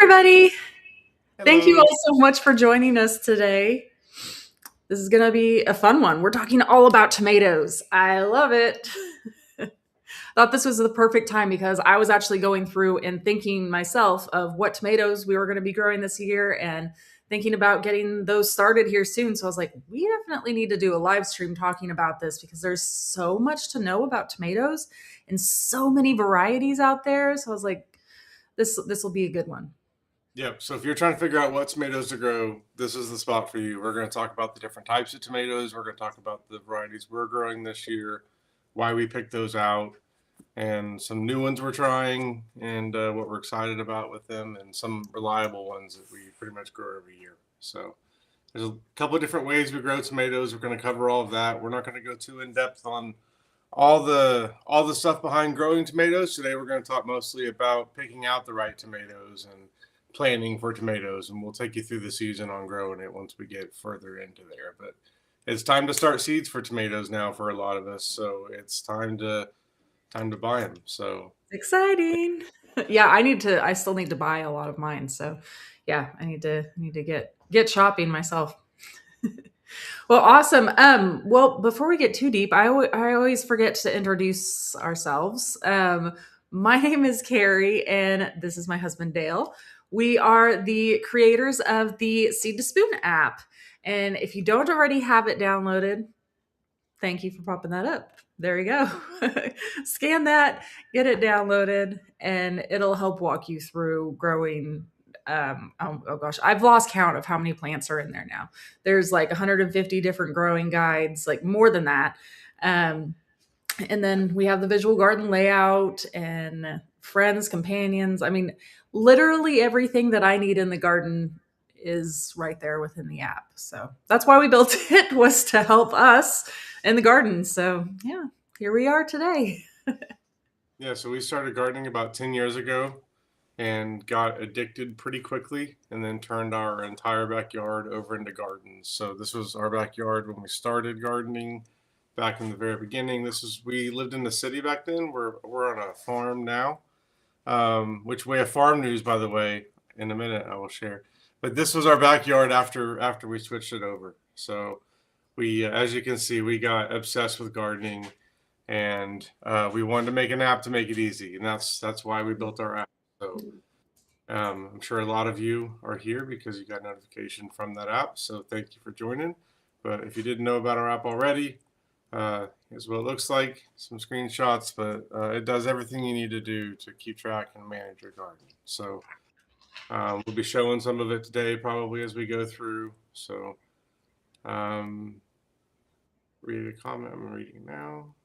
Everybody. Thank you Hello. all so much for joining us today. This is going to be a fun one. We're talking all about tomatoes. I love it. Thought this was the perfect time because I was actually going through and thinking myself of what tomatoes we were going to be growing this year and thinking about getting those started here soon. So I was like, we definitely need to do a live stream talking about this because there's so much to know about tomatoes and so many varieties out there. So I was like, this will be a good one. Yep. So if you're trying to figure out what tomatoes to grow, this is the spot for you. We're going to talk about the different types of tomatoes. We're going to talk about the varieties we're growing this year, why we picked those out, and some new ones we're trying, and what we're excited about with them, and some reliable ones that we pretty much grow every year. So there's a couple of different ways we grow tomatoes. We're going to cover all of that. We're not going to go too in depth on all the stuff behind growing tomatoes. Today we're going to talk mostly about picking out the right tomatoes and planning for tomatoes, and we'll take you through the season on growing it once we get further into there. But it's time to start seeds for tomatoes now for a lot of us, so it's time to buy them. So Exciting. Yeah, I still need to buy a lot of mine. So yeah, I need to get shopping myself. Well, awesome. Well, before we get too deep, I always forget to introduce ourselves. My name is Carrie and this is my husband Dale. We are the creators of the Seed to Spoon app. And if you don't already have it downloaded, thank you for popping that up. There you go. Scan that, get it downloaded, and it'll help walk you through growing. Oh gosh, I've lost count of how many plants are in there now. There's like 150 different growing guides, like more than that. Um, and then we have the visual garden layout and friends, companions. I mean, literally everything that I need in the garden is right there within the app. So that's why we built it, was to help us in the garden. So yeah, here we are today. yeah, so we started gardening about 10 years ago and got addicted pretty quickly and then turned our entire backyard over into gardens. So this was our backyard when we started gardening back in the very beginning. We lived in the city back then. We're on a farm now. Which way of farm news, by the way, in a minute I will share. But this was our backyard after we switched it over. So we, as you can see, we got obsessed with gardening, and we wanted to make an app to make it easy, and that's why we built our app. So I'm sure a lot of you are here because you got notification from that app. So thank you for joining. But if you didn't know about our app already, here's what it looks like. Some screenshots, but it does everything you need to do to keep track and manage your garden. So we'll be showing some of it today, probably as we go through. So read a comment. I'm reading now.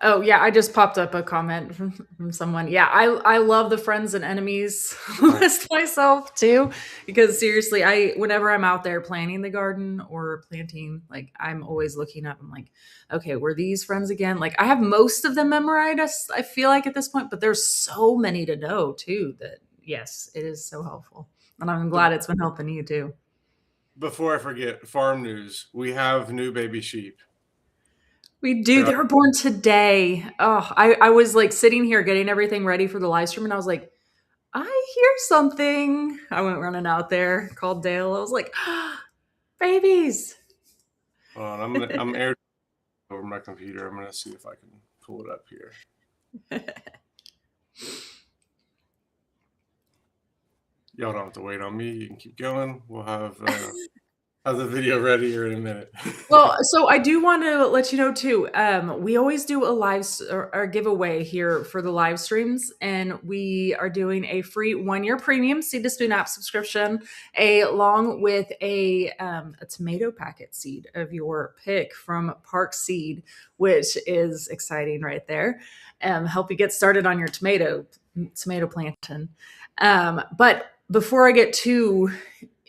Oh yeah, I just popped up a comment from someone. Yeah, I love the friends and enemies Nice. list myself too, because seriously, I whenever I'm out there planting the garden or planting, like I'm always looking up. I'm like, okay, were these friends again? Like I have most of them memorized. I feel like at this point, but there's so many to know too. That yes, it is so helpful, and I'm So glad it's been helping you too. before I forget, farm news. We have new baby sheep. We do. They're They were born today. Oh, I was like sitting here getting everything ready for the live stream, and I was like, I hear something. I went running out there, called Dale. I was like, babies. I'm aired over my computer. I'm gonna see if I can pull it up here. Y'all don't have to wait on me. You can keep going. We'll have the video ready here in a minute. Well, so I do want to let you know too. We always do a or giveaway here for the live streams, and we are doing a free 1 year premium Seed to Spoon app subscription, along with a tomato packet seed of your pick from Park Seed, which is exciting right there. Help you get started on your tomato planting. But before I get too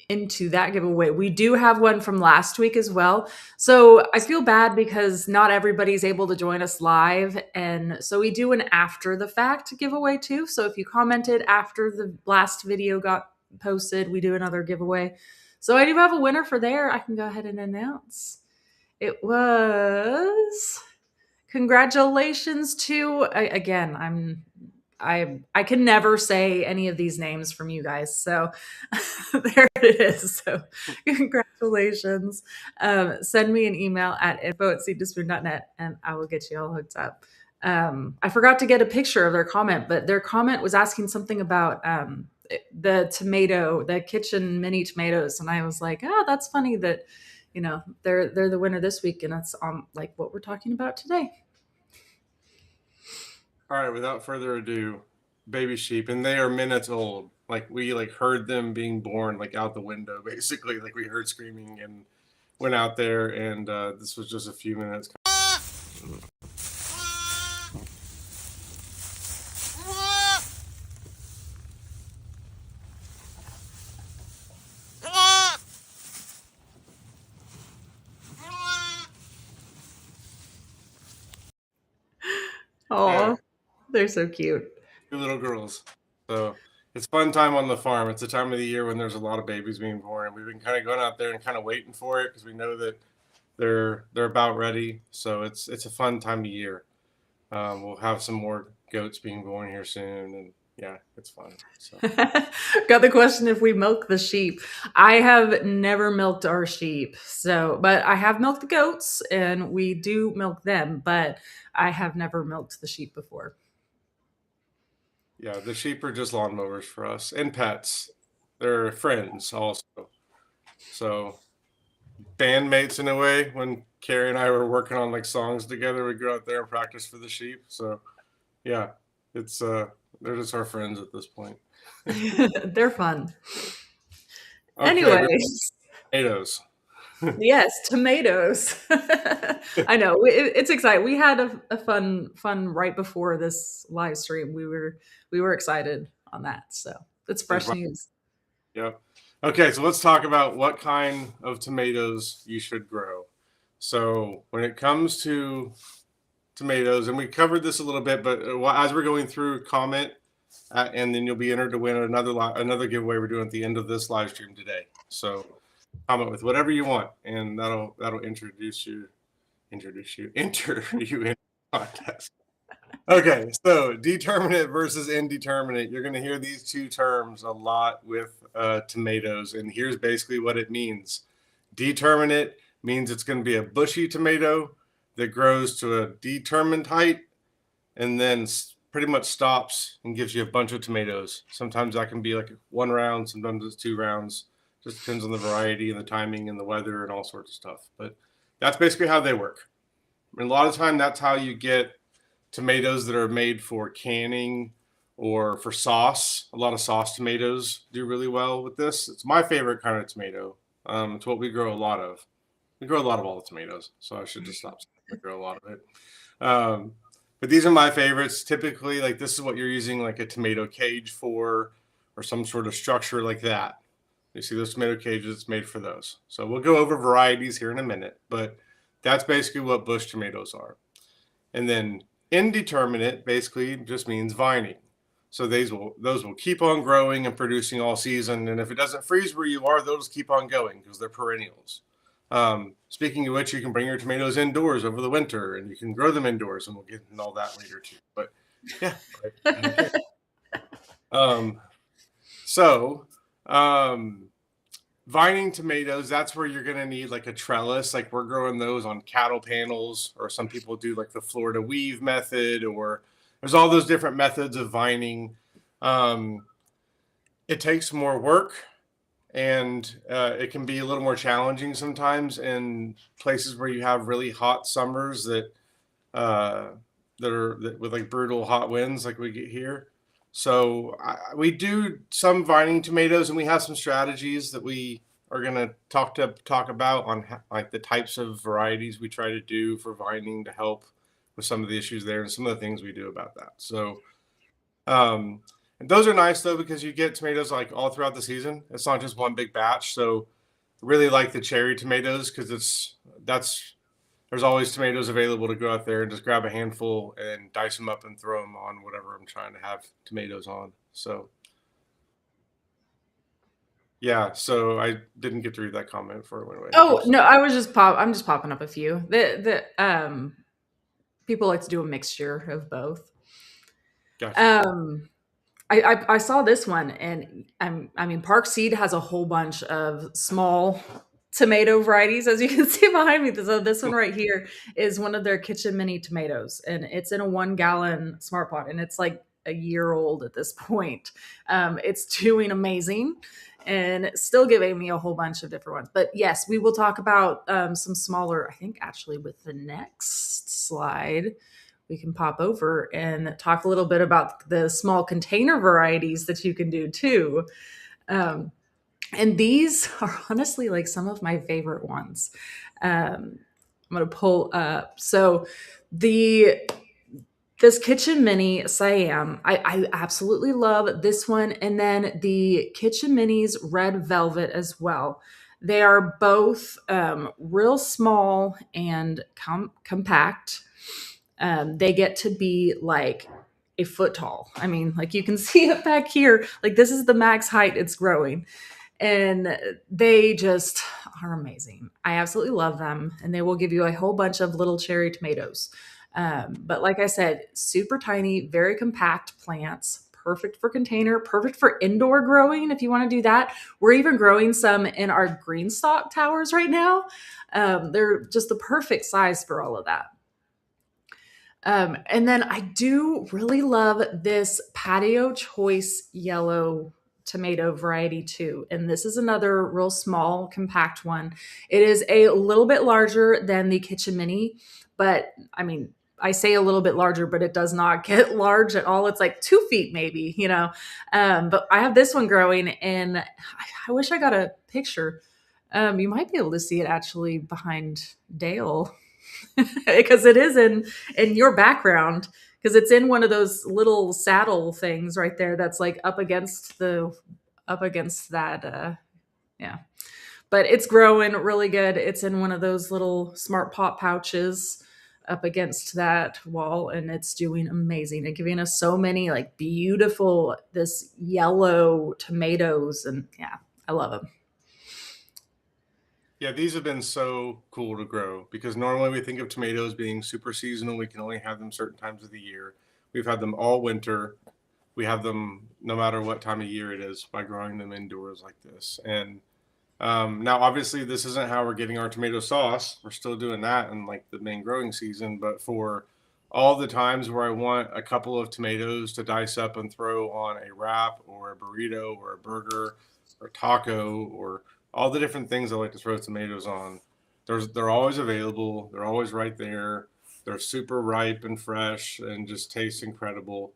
into that giveaway, we do have one from last week as well. So I feel bad because not everybody's able to join us live. And so we do an after the fact giveaway too. So if you commented after the last video got posted, we do another giveaway. So I do have a winner for there. I can go ahead and announce. It was congratulations to again, I can never say any of these names from you guys. So there it is. So congratulations. Send me an email at info@seedtospoon.net and I will get you all hooked up. I forgot to get a picture of their comment, but their comment was asking something about the tomato, the kitchen mini tomatoes, and I was like, oh, that's funny that they're the winner this week, and that's like what we're talking about today. All right, without further ado, baby sheep, and they are minutes old. Like we like heard them being born like out the window, basically. Like we heard screaming and went out there, and this was just a few minutes. Oh, Yeah, they're so cute. two little girls. So it's fun time on the farm. It's the time of the year when there's a lot of babies being born, and we've been kind of going out there and kind of waiting for it because we know that they're about ready. So it's a fun time of year. We'll have some more goats being born here soon, and yeah, it's fun. So Got the question if we milk the sheep. I have never milked our sheep. So, but I have milked the goats and we do milk them, but I have never milked the sheep before. yeah, the sheep are just lawnmowers for us and pets. They're friends also. So bandmates in a way. When Carrie and I were working on like songs together, we'd go out there and practice for the sheep. So yeah, it's they're just our friends at this point. They're fun. Okay, Anyway, tomatoes. yes, tomatoes. I know it's exciting. We had a fun right before this live stream. We were excited on that. So it's fresh news. Yep. Okay, so let's talk about what kind of tomatoes you should grow. So when it comes to tomatoes, and we covered this a little bit, but as we're going through, comment, and then you'll be entered to win another giveaway we're doing at the end of this live stream today. So comment with whatever you want, and that'll enter you in the contest. Okay, so determinate versus indeterminate. You're going to hear these two terms a lot with tomatoes, and here's basically what it means. Determinate means it's going to be a bushy tomato that grows to a determined height and then pretty much stops and gives you a bunch of tomatoes. Sometimes that can be like one round, sometimes it's 2 rounds. Just depends on the variety and the timing and the weather and all sorts of stuff. But that's basically how they work. And a lot of time, that's how you get tomatoes that are made for canning or for sauce. A lot of sauce tomatoes do really well with this. It's my favorite kind of tomato. It's what we grow a lot of. We grow a lot of all the tomatoes, so I should just stop saying we grow a lot of it. But these are my favorites. Typically, like this is what you're using like a tomato cage for, or some sort of structure like that. You see those tomato cages, it's made for those. So we'll go over varieties here in a minute, but that's basically what bush tomatoes are. And then indeterminate basically just means vining. So those will keep on growing and producing all season. And if it doesn't freeze where you are, they'll just keep on going because they're perennials. Speaking of which, you can bring your tomatoes indoors over the winter and you can grow them indoors, and we'll get into all that later too. But yeah. Vining tomatoes, that's where you're going to need like a trellis. Like we're growing those on cattle panels, or some people do like the Florida weave method, or there's all those different methods of vining. It takes more work, and it can be a little more challenging sometimes in places where you have really hot summers that with like brutal hot winds like we get here. So we do some vining tomatoes, and we have some strategies that we are going to talk about on like the types of varieties we try to do for vining to help with some of the issues there and some of the things we do about that. So and those are nice though, because you get tomatoes like all throughout the season. It's not just one big batch. So really like the cherry tomatoes because there's always tomatoes available to go out there and just grab a handful and dice them up and throw them on whatever I'm trying to have tomatoes on. So yeah, so I didn't get to read that comment before it went away. Oh no, I'm just popping up a few. The people like to do a mixture of both. Gotcha. Um, I saw this one, and I mean, Park Seed has a whole bunch of small tomato varieties, as you can see behind me. So this one right here is one of their kitchen mini tomatoes, and it's in a 1 gallon smart pot, and it's like a year old at this point. It's doing amazing, and still giving me a whole bunch of different ones. But yes, we will talk about some smaller. I think actually with the next slide we can pop over and talk a little bit about the small container varieties that you can do too. Um, and these are honestly like some of my favorite ones. I'm going to pull up. So the this kitchen mini Siam, I absolutely love this one. And then the kitchen minis red velvet as well. They are both real small and compact. They get to be like a foot tall. I mean, like you can see it back here. Like this is the max height it's growing. And they just are amazing. I absolutely love them. And they will give you a whole bunch of little cherry tomatoes. But like I said, super tiny, very compact plants, perfect for container, perfect for indoor growing if you want to do that. We're even growing some in our green stock towers right now. They're just the perfect size for all of that. And then I do really love this patio choice yellow tomato variety too. And this is another real small, compact one. It is a little bit larger than the Kitchen Mini, but I mean, I say a little bit larger, but it does not get large at all. It's like 2 feet maybe, you know. But I have this one growing, and I wish I got a picture. You might be able to see it actually behind Dale because it is in your background because it's in one of those little saddle things right there that's like up against that yeah, but it's growing really good. It's in one of those little smart pot pouches up against that wall, and it's doing amazing and giving us so many like beautiful this yellow tomatoes, and yeah, I love them. Yeah, these have been so cool to grow because normally we think of tomatoes being super seasonal. We can only have them certain times of the year. We've had them all winter. We have them no matter what time of year it is by growing them indoors like this. And now, obviously, this isn't how we're getting our tomato sauce. We're still doing that in like the main growing season. But for all the times where I want a couple of tomatoes to dice up and throw on a wrap or a burrito or a burger or taco or all the different things I like to throw tomatoes on, they're always available. They're always right there. They're super ripe and fresh and just taste incredible.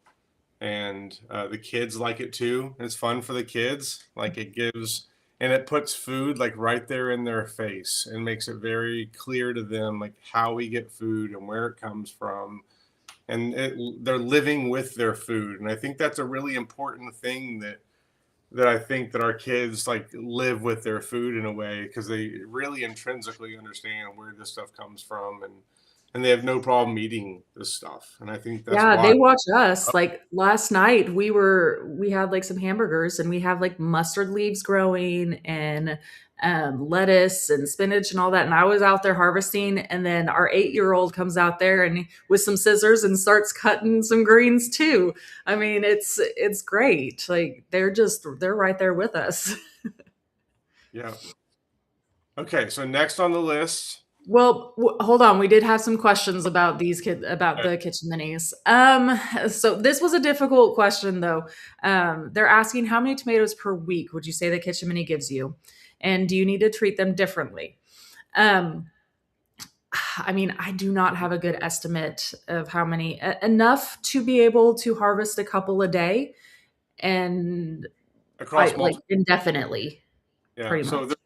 And the kids like it too. It's fun for the kids. Like it gives, and it puts food like right there in their face and makes it very clear to them like how we get food and where it comes from. And they're living with their food. And I think that's a really important thing that I think that our kids like live with their food in a way because they really intrinsically understand where this stuff comes from and they have no problem eating this stuff. And I think that's Yeah, why. they watch us. Like last night we had like some hamburgers, and we have like mustard leaves growing and lettuce and spinach and all that. And I was out there harvesting, and then our 8-year-old comes out there and with some scissors and starts cutting some greens too. I mean, it's great. Like they're right there with us. Yeah. Okay, so next on the list. Well, hold on. We did have some questions about about Okay. the kitchen minis. So this was a difficult question though. They're asking how many tomatoes per week would you say the kitchen mini gives you, and do you need to treat them differently? Um, I mean, I do not have a good estimate of how many. Enough to be able to harvest a couple a day, and I Across like multiple. indefinitely, Yeah. pretty So much.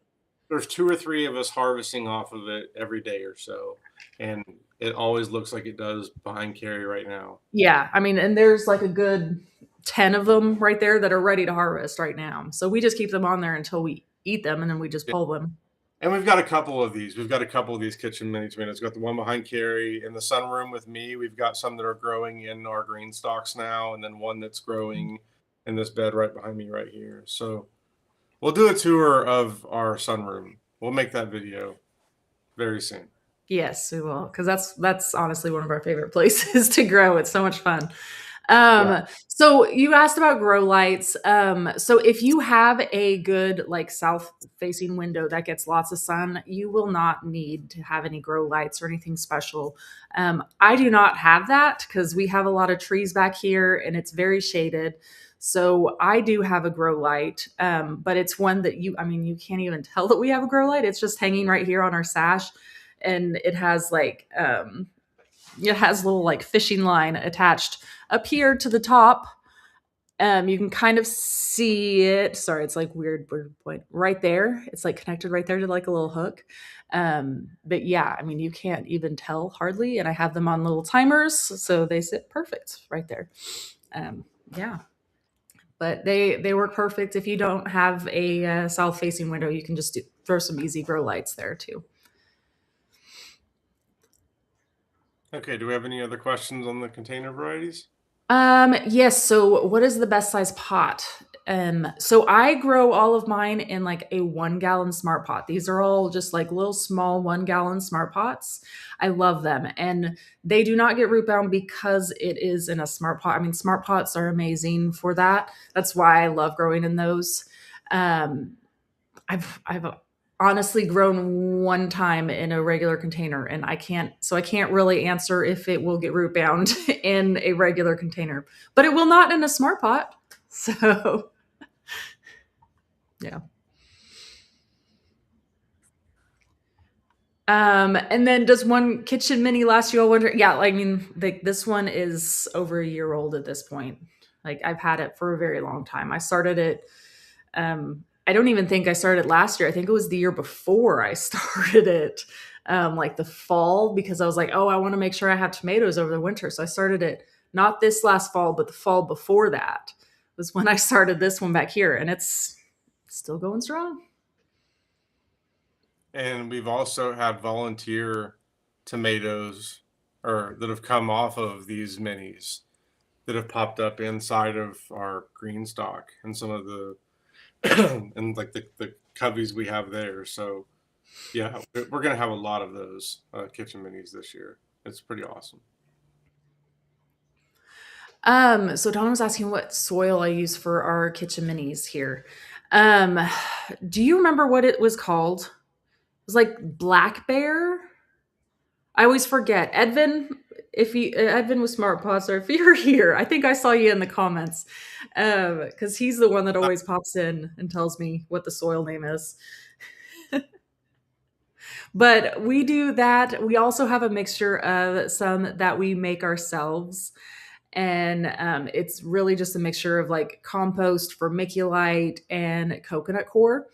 there's two or three of us harvesting off of it every day or so, and it always looks like it does behind Carrie right now. Yeah, I mean, and there's like a good 10 of them right there that are ready to harvest right now. So we just keep them on there until we eat them, and then we just Yeah. pull them. And we've got a couple of these. We've got a couple of these kitchen mini tomatoes. We've got the one behind Carrie in the sunroom with me. We've got some that are growing in our green stalks now, and then one that's growing in this bed right behind me right here. So we'll do a tour of our sunroom. We'll make that video very soon. Yes, we will, because that's honestly one of our favorite places to grow. It's so much fun. Yeah. So you asked about grow lights. So if you have a good like south facing window that gets lots of sun, you will not need to have any grow lights or anything special. I do not have that because we have a lot of trees back here and it's very shaded. So I do have a grow light, but it's one that I mean, you can't even tell that we have a grow light. It's just hanging right here on our sash, and it has little like fishing line attached up here to the top. You can kind of see it. Sorry, it's like weird point right there. It's like connected right there to like a little hook. But yeah, I mean, you can't even tell hardly. And I have them on little timers, so they sit perfect right there. Yeah, but they work perfect. If you don't have a south facing window, you can just throw some easy grow lights there too. Okay. Do we have any other questions on the container varieties? Yes. So what is the best size pot? So I grow all of mine in like a 1 gallon smart pot. These are all just like little small 1 gallon smart pots. I love them. And they do not get root bound because it is in a smart pot. I mean, smart pots are amazing for that. That's why I love growing in those. Um, I've honestly grown one time in a regular container, and I can't really answer if it will get root bound in a regular container, but it will not in a smart pot. So yeah. And then does one kitchen mini last you all winter? Yeah, I mean, this one is over a year old at this point. Like I've had it for a very long time. I started it. I don't even think I started last year. I think it was the year before I started it, like the fall, because I was like, oh, I want to make sure I have tomatoes over the winter. So I started it not this last fall, but the fall before that was when I started this one back here, and it's still going strong. And we've also had volunteer tomatoes or that have come off of these minis that have popped up inside of our green stock and some of the and like the cubbies we have there. So yeah, we're gonna have a lot of those kitchen minis this year. It's pretty awesome. So Donna was asking what soil I use for our kitchen minis here. Um, do you remember what it was called? It was like black bear. I always forget. Edvin, if you Edvin with Smart Pots, or if you're here, I think I saw you in the comments. Because he's the one that always pops in and tells me what the soil name is. But we do that. We also have a mixture of some that we make ourselves. And it's really just a mixture of like compost, vermiculite, and coconut coir,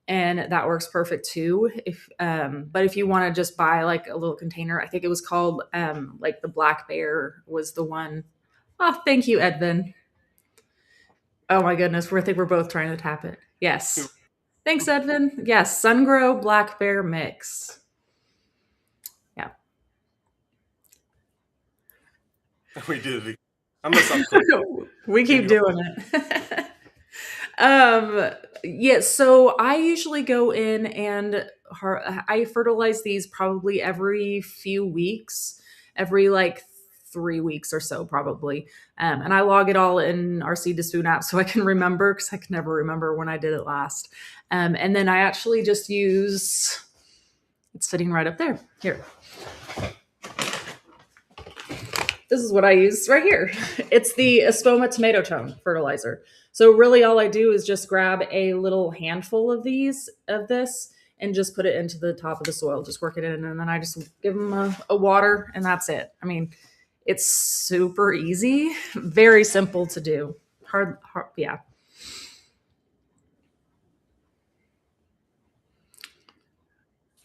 and that works perfect too. If But if you want to just buy like a little container, I think it was called like the Black Bear was the one. Oh, thank you, Edvin. Oh my goodness, I think we're both trying to tap it. Yes, thanks, Edvin. Yes, Sungrow Black Bear mix. Yeah. We did it again. I'm gonna stop clicking. We keep Continue. doing it. um yeah, so I usually go in and I fertilize these probably every few weeks, every like 3 weeks or so probably. And I log it all in our seed to spoon app so I can remember, because I can never remember when I did it last. And then I actually just use, it's sitting right up there here, this is what I use right here. It's the Espoma tomato tone fertilizer. So really all I do is just grab a little handful of this and just put it into the top of the soil, just work it in, and then I just give them a water, and that's it. I mean, it's super easy, very simple to do. Hard, yeah.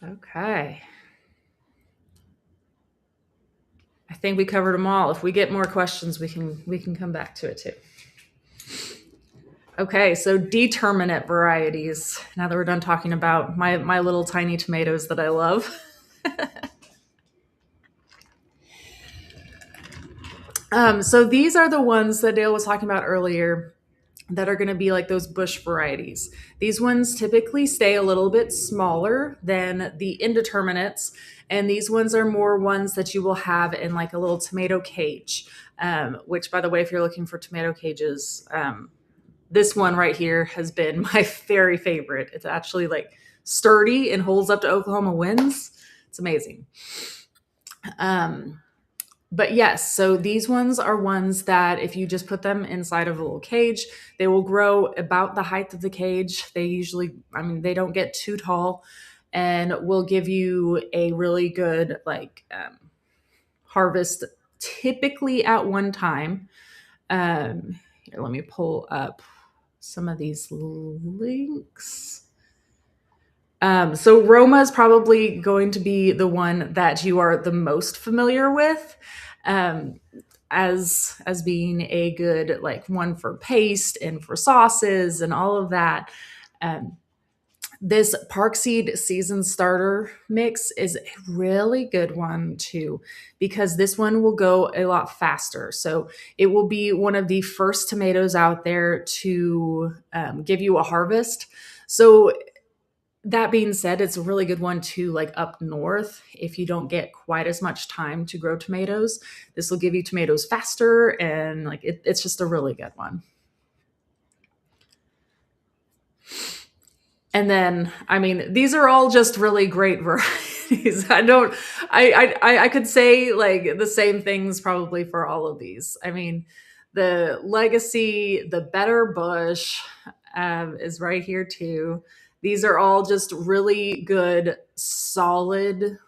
Okay. I think we covered them all. If we get more questions, we can come back to it too. Okay, so determinate varieties. Now that we're done talking about my little tiny tomatoes that I love. So these are the ones that Dale was talking about earlier that are going to be like those bush varieties. These ones typically stay a little bit smaller than the indeterminates, And these ones are more ones that you will have in like a little tomato cage, which, by the way, if you're looking for tomato cages, this one right here has been my very favorite. It's actually like sturdy and holds up to Oklahoma winds. It's amazing. Um, but yes, so these ones are ones that if you just put them inside of a little cage, they will grow about the height of the cage. They usually, I mean, they don't get too tall and will give you a really good harvest typically at one time. Here, let me pull up some of these links. So Roma is probably going to be the one that you are the most familiar with, um, as being a good like one for paste and for sauces and all of that. Um, this Parkseed season starter mix is a really good one too, because this one will go a lot faster. So it will be one of the first tomatoes out there to give you a harvest. So that being said, it's a really good one too, like up north. If you don't get quite as much time to grow tomatoes, this will give you tomatoes faster, and like it's just a really good one. And then, I mean, these are all just really great varieties. I don't, I could say like the same things probably for all of these. I mean, the Legacy, the Better Bush is right here too. These are all just really good, solid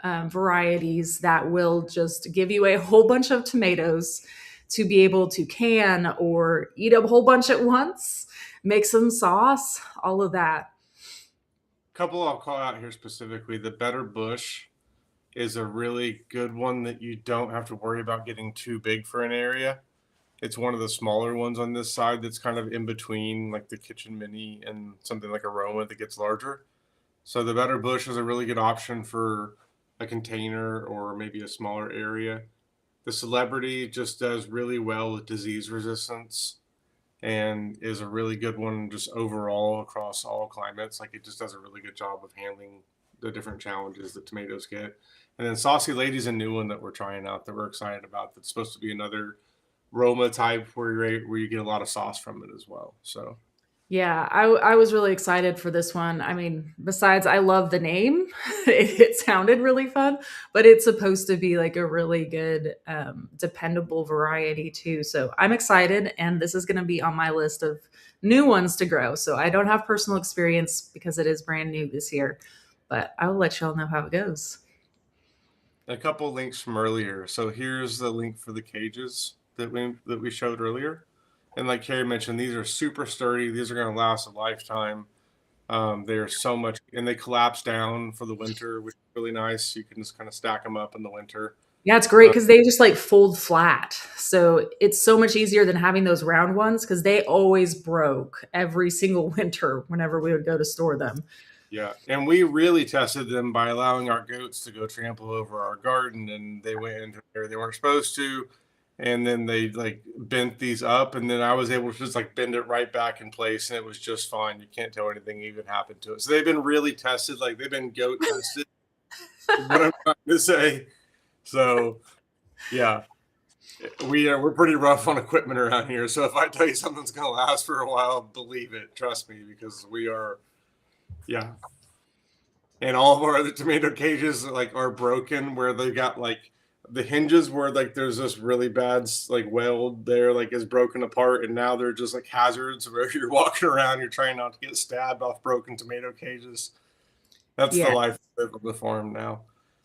varieties that will just give you a whole bunch of tomatoes to be able to can or eat a whole bunch at once, make some sauce, all of that. Couple I'll call out here specifically. The Better Bush is a really good one that you don't have to worry about getting too big for an area. It's one of the smaller ones on this side that's kind of in between like the Kitchen Mini and something like a Roma that gets larger. So the Better Bush is a really good option for a container or maybe a smaller area. The Celebrity just does really well with disease resistance and is a really good one just overall across all climates. Like it just does a really good job of handling the different challenges that tomatoes get. And then Saucy Lady's a new one that we're trying out that we're excited about. That's supposed to be another Roma type where you get a lot of sauce from it as well. So Yeah, I was really excited for this one. I mean, besides, I love the name. It sounded really fun, but it's supposed to be like a really good, dependable variety too. So I'm excited, and this is going to be on my list of new ones to grow. So I don't have personal experience because it is brand new this year, but I will let y'all know how it goes. a couple links from earlier. So here's the link for the cages that we showed earlier. And like Carrie mentioned, these are super sturdy. These are going to last a lifetime. They're so much, and they collapse down for the winter, which is really nice. You can just kind of stack them up in the winter. Yeah, it's great Uh, because they just like fold flat. So it's so much easier than having those round ones because they always broke every single winter whenever we would go to store them. yeah, and we really tested them by allowing our goats to go trample over our garden, and they went into where they weren't supposed to, and then they like bent these up, and then I was able to just like bend it right back in place, and it was just fine. You can't tell anything even happened to it. So they've been really tested, like they've been goat tested. Is what I'm trying to say. So yeah, we're pretty rough on equipment around here. So if I tell you something's gonna last for a while, believe it. Trust me, because we are. Yeah, and all of our other tomato cages like are broken where they got like the hinges where like there's this really bad like weld there like is broken apart, and now they're just like hazards where you're walking around, you're trying not to get stabbed off broken tomato cages. That's the Yeah. life of the farm now.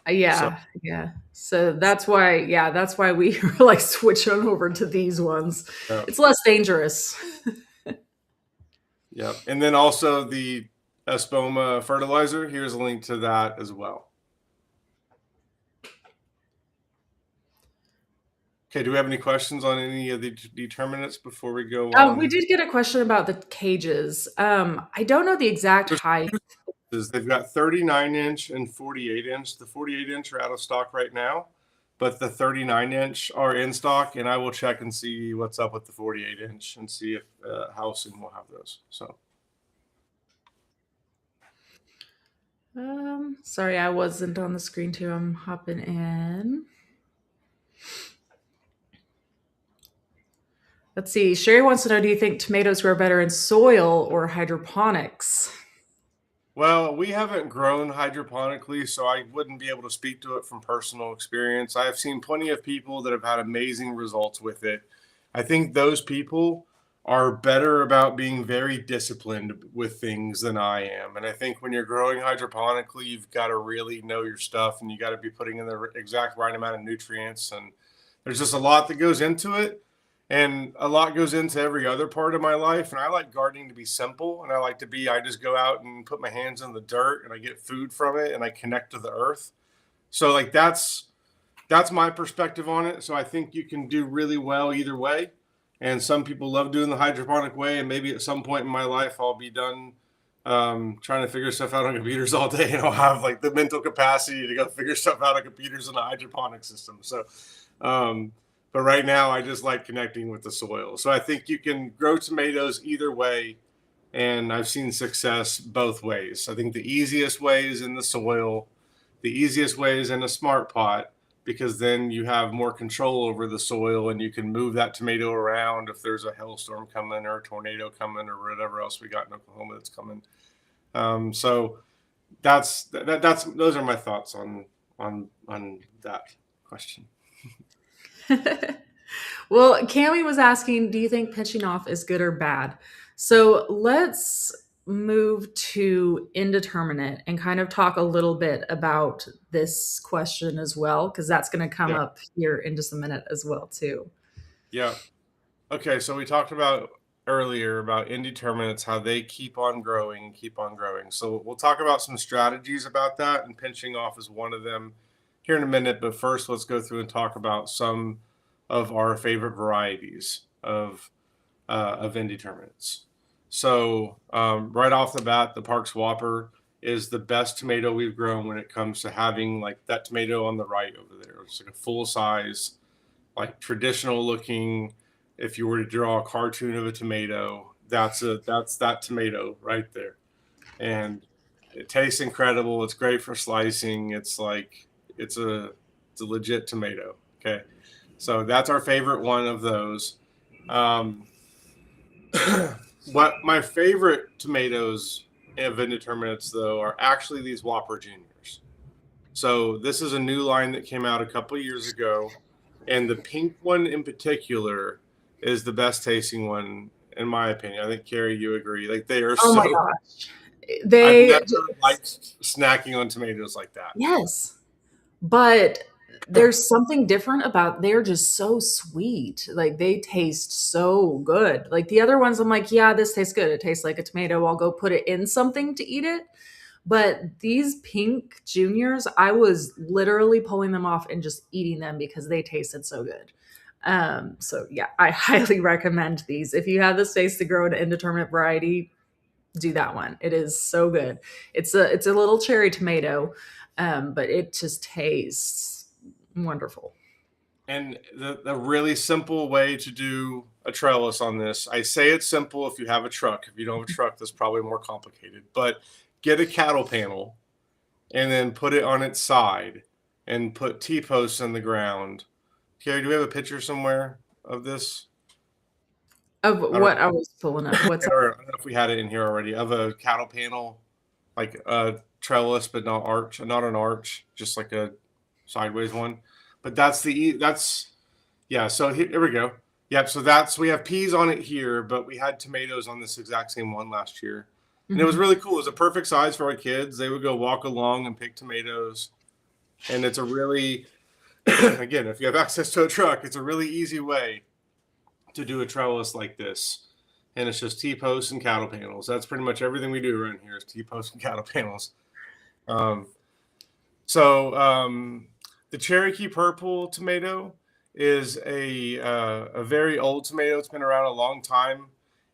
So Yeah. So that's why we were like switching over to these ones. yeah, It's less dangerous. yeah. And then also the Espoma fertilizer, here's a link to that as well. Okay, do we have any questions on any of the determinants before we go We on? did get a question about the cages. I don't know the exact There's height. is they've got 39-inch and 48-inch. The 48-inch are out of stock right now, but the 39-inch are in stock, and I will check and see what's up with the 48-inch and see if how soon we'll have those. So Sorry, I wasn't on the screen too. I'm hopping in. Let's see. Sherry wants to know, do you think tomatoes grow better in soil or hydroponics? Well, we haven't grown hydroponically, so I wouldn't be able to speak to it from personal experience. I have seen plenty of people that have had amazing results with it. I think those people are better about being very disciplined with things than I am. And I think when you're growing hydroponically, you've got to really know your stuff and you got to be putting in the exact right amount of nutrients. And there's just a lot that goes into it. And a lot goes into every other part of my life. And I like gardening to be simple. And I like to be, I just go out and put my hands in the dirt and I get food from it and I connect to the earth. So like that's my perspective on it. So I think you can do really well either way. And some people love doing the hydroponic way. And maybe at some point in my life, I'll be done trying to figure stuff out on computers all day. And I'll have like the mental capacity to go figure stuff out on computers in a hydroponic system. So, but right now, I just like connecting with the soil. So I think you can grow tomatoes either way. And I've seen success both ways. I think the easiest way is in the soil, the easiest way is in a smart pot, because then you have more control over the soil and you can move that tomato around if there's a hailstorm coming or a tornado coming or whatever else we got in Oklahoma that's coming. So that's those are my thoughts on that question. Well, Cami was asking, do you think pitching off is good or bad? So let's move to indeterminate and kind of talk a little bit about this question as well, because that's going to come Yeah, up here in just a minute as well, too. yeah. Okay, so we talked about earlier about indeterminates, how they keep on growing, keep on growing. So we'll talk about some strategies about that, and pinching off is one of them here in a minute. But first, let's go through and talk about some of our favorite varieties of indeterminates. So right off the bat, the Parks Whopper is the best tomato we've grown when it comes to having like that tomato on the right over there. It's like a full size, like traditional looking. If you were to draw a cartoon of a tomato, that's that tomato right there, and it tastes incredible. It's great for slicing. It's like it's a legit tomato. Okay, so that's our favorite one of those. Um, what my favorite tomatoes of indeterminates though are actually these Whopper Juniors. So this is a new line that came out a couple years ago, and the pink one in particular is the best tasting one in my opinion. I think Carrie, you agree. Like they are Oh my so. gosh. I've They, never liked snacking on tomatoes like that. yes, but there's something different about they're just so sweet. Like they taste so good. Like the other ones, I'm like, yeah, this tastes good. It tastes like a tomato. I'll go put it in something to eat it. But these pink juniors, I was literally pulling them off and just eating them because they tasted so good. So yeah, I highly recommend these. If you have the space to grow an indeterminate variety, do that one. It is so good. It's a little cherry tomato, but it just tastes wonderful. And the really simple way to do a trellis on this, I say it's simple if you have a truck. If you don't have a truck, that's probably more complicated. But get a cattle panel and then put it on its side and put T-posts in the ground. Carrie, do we have a picture somewhere of this? Of I don't what I was pulling up. What's or I don't know if we had it in here already, of a cattle panel, like a trellis, but not arch, not an arch, just like a sideways one. But that's yeah. So here we go. Yep. So that's we have peas on it here, but we had tomatoes on this exact same one last year, and it was Mhm. really cool. It was a perfect size for our kids. They would go walk along and pick tomatoes, and it's a really again, if you have access to a truck, it's a really easy way to do a trellis like this. And it's just T-posts and cattle panels. That's pretty much everything we do around here is T-posts and cattle panels. Um, so the Cherokee Purple tomato is a very old tomato. It's been around a long time,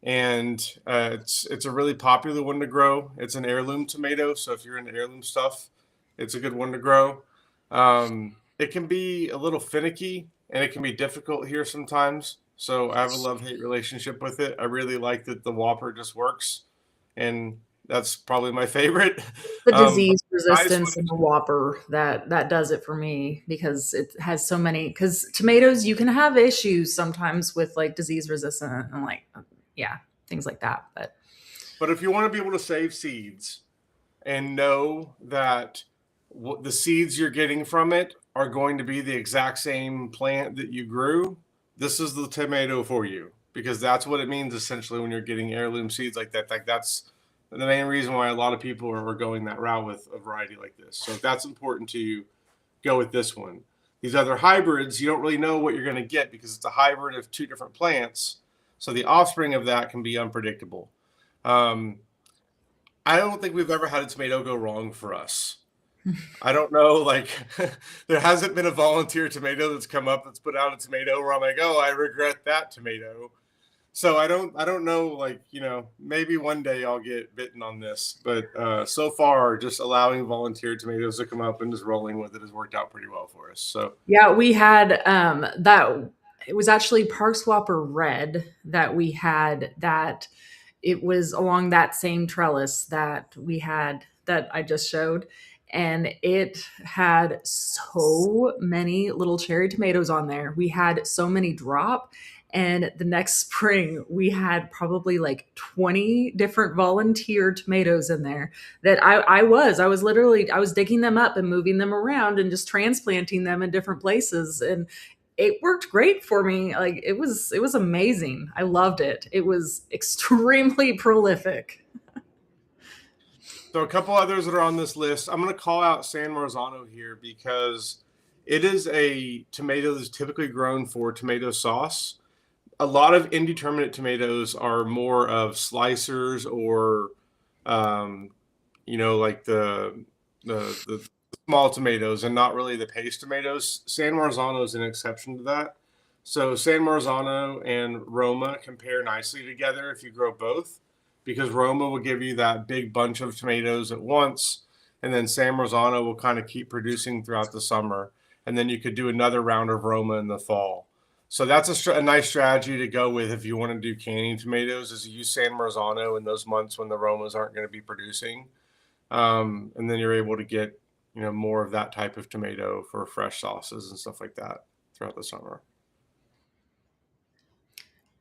and it's a really popular one to grow. It's an heirloom tomato, so if you're into heirloom stuff, it's a good one to grow. It can be a little finicky, and it can be difficult here sometimes. So I have a love-hate relationship with it. I really like that the Whopper just works, and That's probably my favorite. The But disease I resistance and the switched. Whopper, that does it for me because it has so many. Because tomatoes, you can have issues sometimes with like disease resistant and like, yeah, things like that. But But if you want to be able to save seeds and know that the seeds you're getting from it are going to be the exact same plant that you grew, this is the tomato for you, because that's what it means essentially when you're getting heirloom seeds like that. Like that's the main reason why a lot of people are going that route with a variety like this. So if that's important to you, go with this one. These other hybrids, you don't really know what you're going to get because it's a hybrid of two different plants. So the offspring of that can be unpredictable. Um, I don't think we've ever had a tomato go wrong for us. I don't know, like there hasn't been a volunteer tomato that's come up that's put out a tomato where I'm like, oh, I regret that tomato. So I don't know, like, maybe one day I'll get bitten on this, but so far just allowing volunteer tomatoes to come up and just rolling with it has worked out pretty well for us. So yeah, we had that. It was actually Park Swapper Red that we had that it was along that same trellis that we had that I just showed. And it had so many little cherry tomatoes on there. We had so many drop. And the next spring, we had probably like 20 different volunteer tomatoes in there that I was literally, I was digging them up and moving them around and just transplanting them in different places. And it worked great for me. Like it was amazing. I loved it. It was extremely prolific. a couple others that are on this list. I'm going to call out San Marzano here because it is a tomato that's typically grown for tomato sauce. A lot of indeterminate tomatoes are more of slicers or, um, like the small tomatoes and not really the paste tomatoes. San Marzano is an exception to that. So San Marzano and Roma compare nicely together if you grow both, because Roma will give you that big bunch of tomatoes at once, and then San Marzano will kind of keep producing throughout the summer, and then you could do another round of Roma in the fall. So that's a nice strategy to go with if you want to do canning tomatoes, is use San Marzano in those months when the Romas aren't going to be producing. And then you're able to get more of that type of tomato for fresh sauces and stuff like that throughout the summer.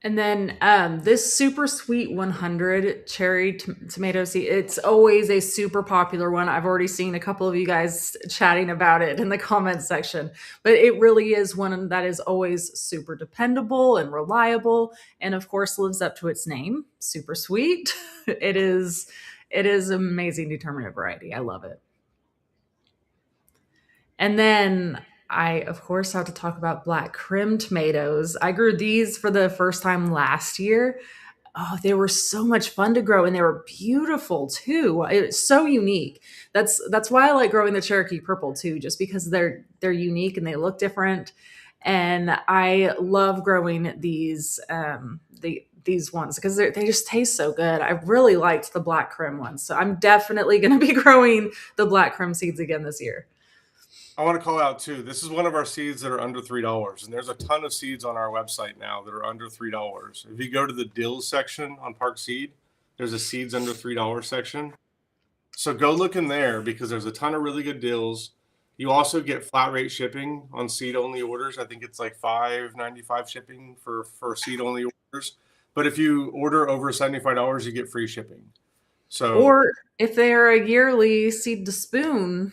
And then this super sweet 100 cherry tomato seed, it's always a super popular one. I've already seen a couple of you guys chatting about it in the comments section, but it really is one that is always super dependable and reliable, and of course lives up to its name, super sweet. It is amazing determinate variety. I love it. And then I, of course, have to talk about black Krim tomatoes. I grew these for the first time last year. Oh, they were so much fun to grow and they were beautiful too. It's so unique. That's why I like growing the Cherokee purple too, just because they're unique and they look different. And I love growing these ones because they just taste so good. I really liked the black Krim ones. So I'm definitely going to be growing the black Krim seeds again this year. I want to call out too. This is one of our seeds that are under $3, and there's a ton of seeds on our website now that are under $3. If you go to the deals section on Park Seed, there's a seeds under $3 section. So go look in there because there's a ton of really good deals. You also get flat rate shipping on seed only orders. I think it's like $5.95 shipping for seed only orders. But if you order over $75, you get free shipping. So Or if they're a yearly seed to spoon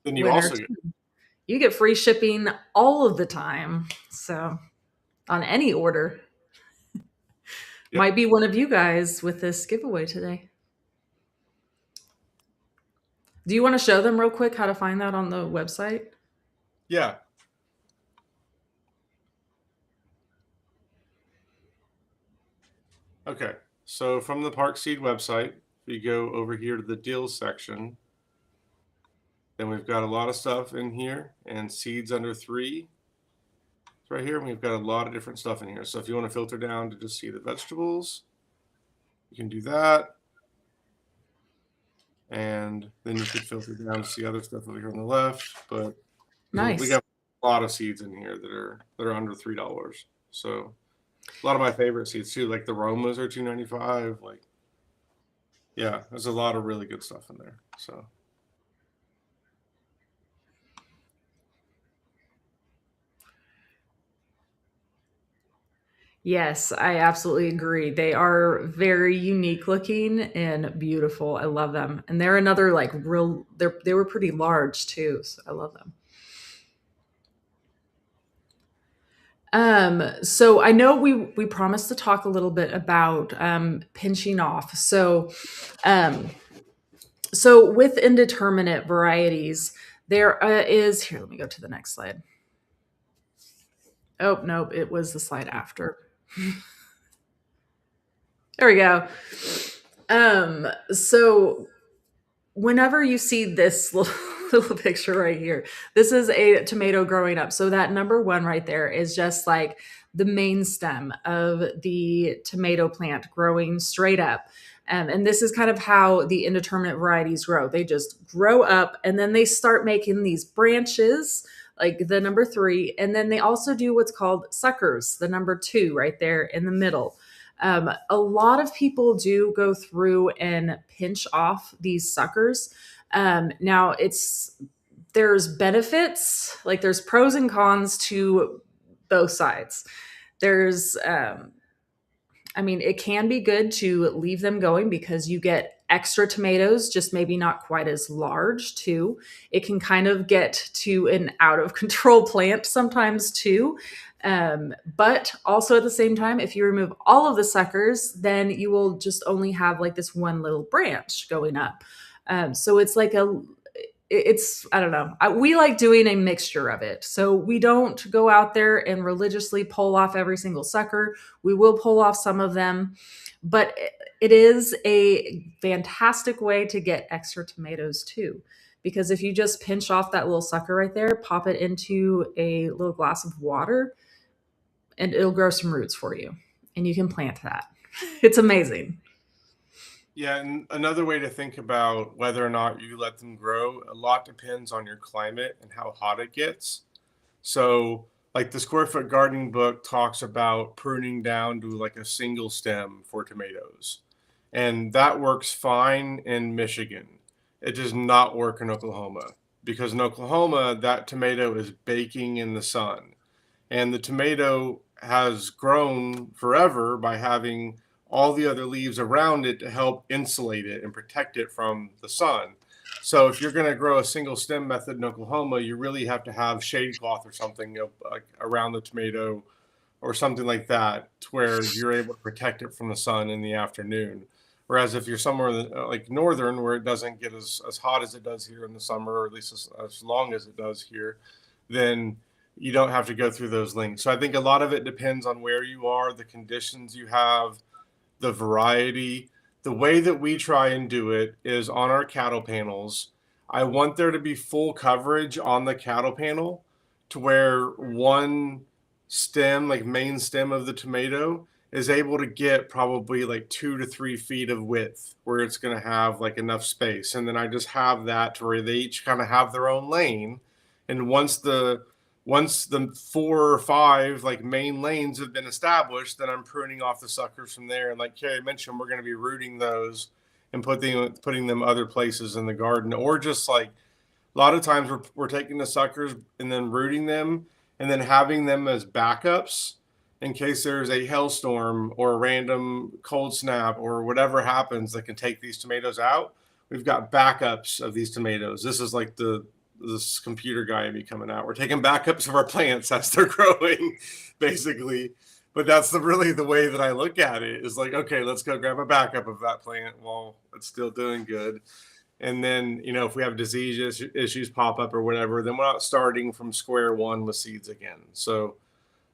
then you winner, also get, you get free shipping all of the time. So on any order, yep. might be one of you guys with this giveaway today. Do you want to show them real quick how to find that on the website? Yeah. Okay. So from the Park Seed website, we go over here to the deals section. Then we've got a lot of stuff in here, and seeds under $3. It's right here. And we've got a lot of different stuff in here. So if you want to filter down to just see the vegetables, you can do that. And then you could filter down to see other stuff over here on the left. But we Nice. got a lot of seeds in here that are under $3. So a lot of my favorite seeds too, like the Romas are $2.95. Like Yeah, there's a lot of really good stuff in there. So Yes, I absolutely agree. They are very unique looking and beautiful. I love them. And they're another like real they were pretty large too, so I love them. So I know we promised to talk a little bit about pinching off. Um so with indeterminate varieties, there is here, let me go to the next slide. Oh, nope, it was the slide after. There we go. So whenever you see this little picture right here, this is a tomato growing up. So that number one right there is just like the main stem of the tomato plant growing straight up. And this is kind of how the indeterminate varieties grow. They just grow up and then they start making these branches, like the number three. And then they also do what's called suckers, the number two right there in the middle. A lot of people do go through and pinch off these suckers. Now there's benefits, like there's pros and cons to both sides. There's I mean, it can be good to leave them going because you get extra tomatoes, just maybe not quite as large, too. It can kind of get to an out of control plant sometimes, too. But also at the same time, if you remove all of the suckers, then you will just only have like this one little branch going up. So it's like it's I don't know. We like doing a mixture of it. So we don't go out there and religiously pull off every single sucker. We will pull off some of them, but it is a fantastic way to get extra tomatoes too. Because if you just pinch off that little sucker right there, pop it into a little glass of water, and it'll grow some roots for you. And you can plant that. It's amazing. yeah, and another way to think about whether or not you let them grow, a lot depends on your climate and how hot it gets. So, like the square foot gardening book talks about pruning down to like a single stem for tomatoes. And that works fine in Michigan. It does not work in Oklahoma because in Oklahoma, that tomato is baking in the sun. And the tomato has grown forever by having all the other leaves around it to help insulate it and protect it from the sun. So if you're going to grow a single stem method in Oklahoma, you really have to have shade cloth or something around the tomato or something like that to where you're able to protect it from the sun in the afternoon. Whereas if you're somewhere like northern where it doesn't get as hot as it does here in the summer, or at least as long as it does here, then you don't have to go through those links. So I think a lot of it depends on where you are, the conditions you have, the variety. The way that we try and do it is on our cattle panels. I want there to be full coverage on the cattle panel to where one stem, like main stem of the tomato, is able to get probably like 2 to 3 feet of width where it's going to have like enough space. And then I just have that to where they each kind of have their own lane. And once the 4 or 5 like main lanes have been established, then I'm pruning off the suckers from there. And like Carrie mentioned, we're going to be rooting those and putting them other places in the garden, or just like a lot of times we're taking the suckers and then rooting them and then having them as backups in case there's a hailstorm or a random cold snap or whatever happens that can take these tomatoes out. We've got backups of these tomatoes. This is like this computer guy be coming out. We're taking backups of our plants as they're growing, basically. But that's really the way that I look at it is like, okay, let's go grab a backup of that plant while it's still doing good. And then, if we have disease issues pop up or whatever, then we're not starting from square one with seeds again. So,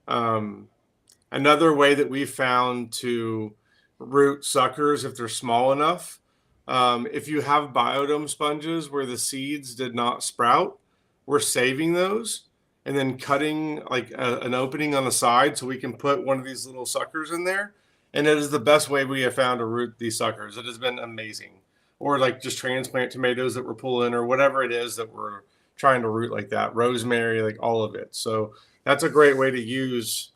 another way that we found to root suckers if they're small enough, if you have biodome sponges where the seeds did not sprout, we're saving those and then cutting like an opening on the side so we can put one of these little suckers in there. And it is the best way we have found to root these suckers. It has been amazing. Or like just transplant tomatoes that we're pulling or whatever it is that we're trying to root like that, rosemary, like all of it. So that's a great way to use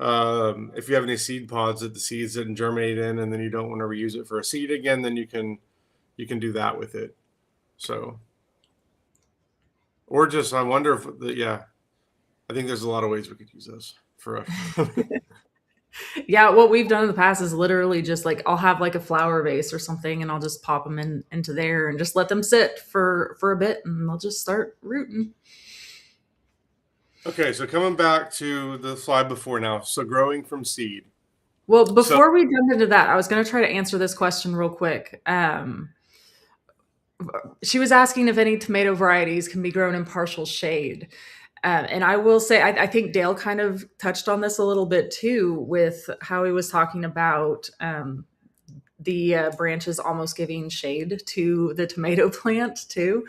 if you have any seed pods that the seeds didn't germinate in and then you don't want to reuse it for a seed again, then you can you can do that with it. So, or just, I wonder if yeah, I think there's a lot of ways we could use those for us. Yeah, what we've done in the past is literally just like I'll have like a flower vase or something, and I'll just pop them into there and just let them sit for a bit, and they'll just start rooting. Okay, so coming back to the slide before now, so growing from seed. Well, So before we jump into that, I was going to try to answer this question real quick. She was asking if any tomato varieties can be grown in partial shade. And I will say, I think Dale kind of touched on this a little bit too, with how he was talking about the branches almost giving shade to the tomato plant too.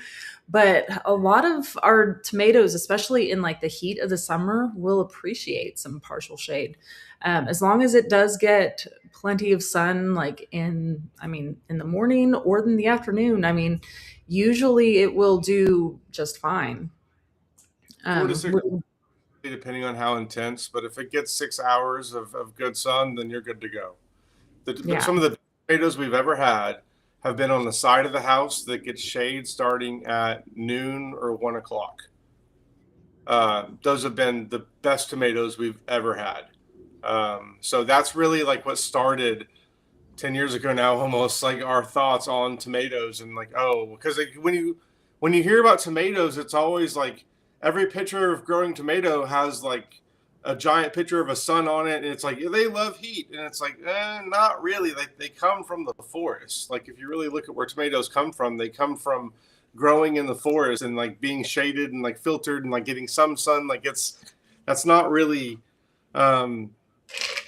But a lot of our tomatoes, especially in like the heat of the summer, will appreciate some partial shade. As long as it does get plenty of sun, like in the morning or in the afternoon, usually it will do just fine. 4 to 6, Um, depending on how intense, but if it gets 6 hours of good sun, then you're good to go. yeah. Some of the tomatoes we've ever had have been on the side of the house that gets shade starting at noon or 1 o'clock. Those have been the best tomatoes we've ever had. So that's really like what started 10 years ago now, almost, like our thoughts on tomatoes. And like, oh, because like when you hear about tomatoes, it's always like every picture of growing tomato has like a giant picture of a sun on it, and it's like, yeah, they love heat, and it's like, not really. Like, they come from the forest. Like, if you really look at where tomatoes come from, they come from growing in the forest and like being shaded and like filtered and like getting some sun. Like, that's not really um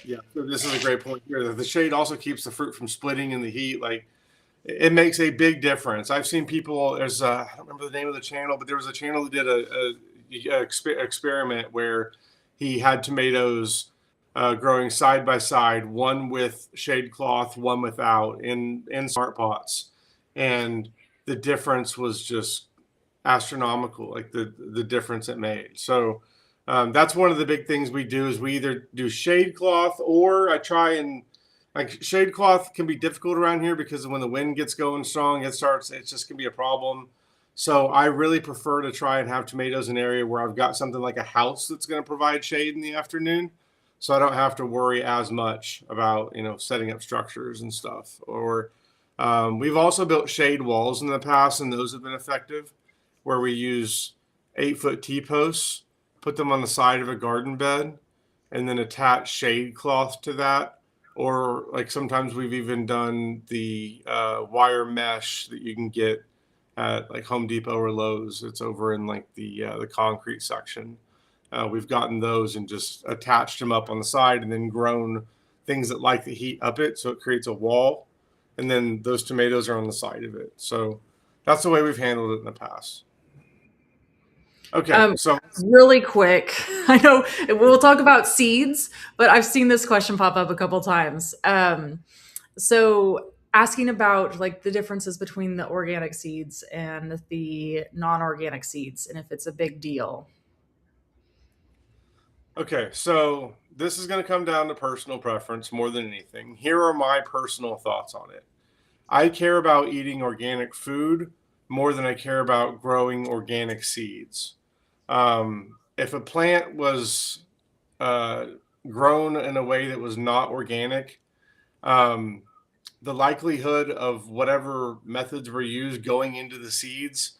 yeah, so this is a great point here. The shade also keeps the fruit from splitting in the heat. Like, it makes a big difference. I've seen people. There's I don't remember the name of the channel, but there was a channel that did a experiment where he had tomatoes growing side by side, one with shade cloth, one without, in smart pots, and the difference was just astronomical. Like the difference it made. So that's one of the big things we do is we either do shade cloth, or I try and, like, shade cloth can be difficult around here because when the wind gets going strong, it's just gonna be a problem. So I really prefer to try and have tomatoes in an area where I've got something like a house that's going to provide shade in the afternoon. So I don't have to worry as much about, setting up structures and stuff. Or we've also built shade walls in the past, and those have been effective, where we use 8-foot T-posts, put them on the side of a garden bed, and then attach shade cloth to that. Or like sometimes we've even done the wire mesh that you can get at like Home Depot or Lowe's. It's over in like the concrete section. We've gotten those and just attached them up on the side, and then grown things that like the heat up it, so it creates a wall. And then those tomatoes are on the side of it. So that's the way we've handled it in the past. Okay, Um, so Really quick, I know we'll talk about seeds, but I've seen this question pop up a couple times. So asking about like the differences between the organic seeds and the non-organic seeds, and if it's a big deal. Okay, so this is going to come down to personal preference more than anything. Here are my personal thoughts on it. I care about eating organic food more than I care about growing organic seeds. If a plant was uh, grown in a way that was not organic, um, the likelihood of whatever methods were used going into the seeds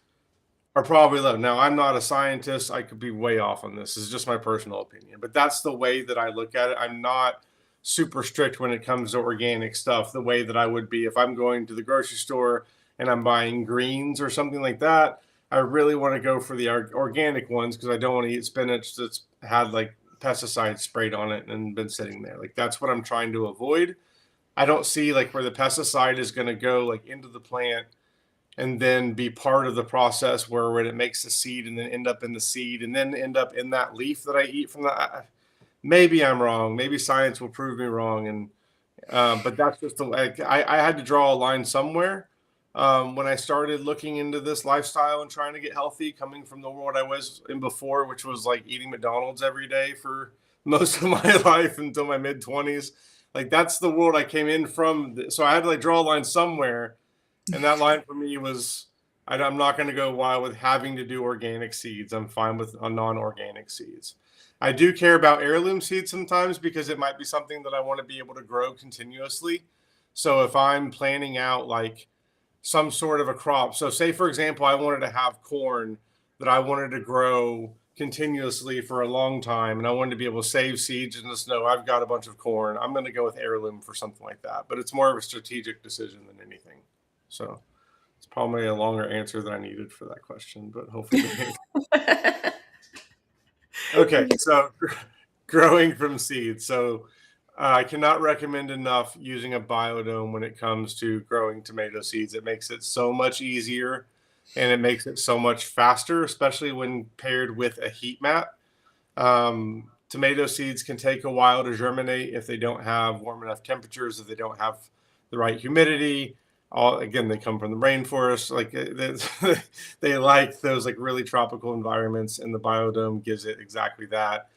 are probably low. Now, I'm not a scientist. I could be way off on this. This is just my personal opinion, but that's the way that I look at it. I'm not super strict when it comes to organic stuff, the way that I would be if I'm going to the grocery store and I'm buying greens or something like that. I really want to go for the organic ones because I don't want to eat spinach that's had like pesticides sprayed on it and been sitting there. Like, that's what I'm trying to avoid. I don't see like where the pesticide is going to go like into the plant and then be part of the process where when it makes the seed and then end up in the seed and then end up in that leaf that I eat from that. Maybe I'm wrong. Maybe science will prove me wrong. And but that's just the way I had to draw a line somewhere. When I started looking into this lifestyle and trying to get healthy, coming from the world I was in before, which was like eating McDonald's every day for most of my life until my mid 20s. Like, that's the world I came in from. So I had to like draw a line somewhere. And that line for me was, I'm not going to go wild with having to do organic seeds. I'm fine with non-organic seeds. I do care about heirloom seeds sometimes because it might be something that I want to be able to grow continuously. So if I'm planning out like some sort of a crop, so say for example, I wanted to have corn that I wanted to grow continuously for a long time, and I wanted to be able to save seeds and just know I've got a bunch of corn, I'm going to go with heirloom for something like that. But it's more of a strategic decision than anything. So it's probably a longer answer than I needed for that question, but hopefully the okay. So growing from seeds. So I cannot recommend enough using a biodome when it comes to growing tomato seeds. It makes it so much easier and it makes it so much faster, especially when paired with a heat mat. Tomato seeds can take a while to germinate if they don't have warm enough temperatures, if they don't have the right humidity. Again, they come from the rainforest. Like they like those like really tropical environments, and the biodome gives it exactly that.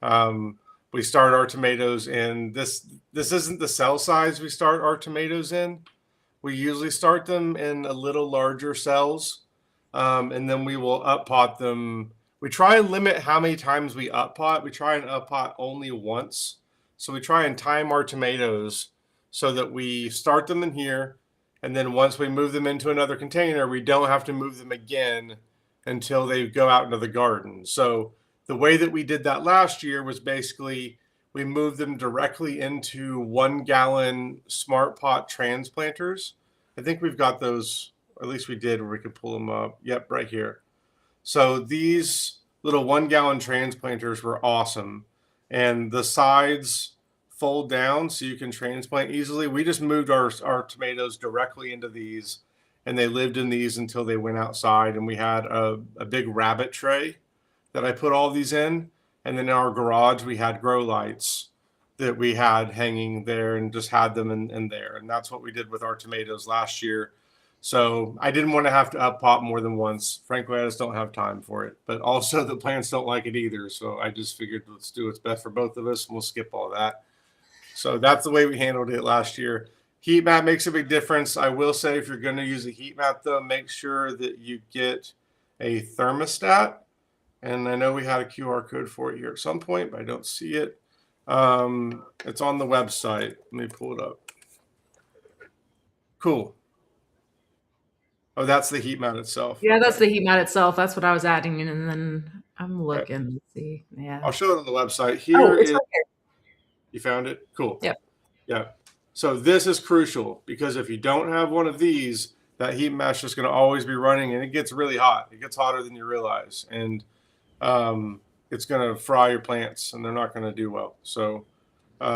Um, we start our tomatoes in this. This isn't the cell size we start our tomatoes in. We usually start them in a little larger cells, and then we will up pot them. We try and limit how many times we up pot. We try and up pot only once. So we try and time our tomatoes so that we start them in here, and then once we move them into another container, we don't have to move them again until they go out into the garden. So the way that we did that last year was basically we moved them directly into 1 gallon smart pot transplanters. I think we've got those, or at least we did, where we could pull them up. Yep, right here. So these little 1 gallon transplanters were awesome. And the sides fold down so you can transplant easily. We just moved our tomatoes directly into these, and they lived in these until they went outside. And we had a big rabbit tray that I put all these in. And then in our garage, we had grow lights that we had hanging there and just had them in there. And that's what we did with our tomatoes last year. So I didn't want to have to up pot more than once. Frankly, I just don't have time for it. But also the plants don't like it either. So I just figured let's do what's best for both of us and we'll skip all that. So that's the way we handled it last year. Heat mat makes a big difference. I will say if you're going to use a heat mat though, make sure that you get a thermostat. And I know we had a QR code for it here at some point, but I don't see it. It's on the website. Let me pull it up. Cool. Oh, that's the heat mat itself. Yeah, Okay. that's the heat mat itself. That's what I was adding, and then I'm Okay. looking to see. Yeah. I'll show it on the website. Oh, Here it's is, right here. you found it? Cool. Yep. Yeah. So this is crucial because if you don't have one of these, that heat mat's just going to always be running and it gets really hot. It gets hotter than you realize. And it's going to fry your plants and they're not going to do well. So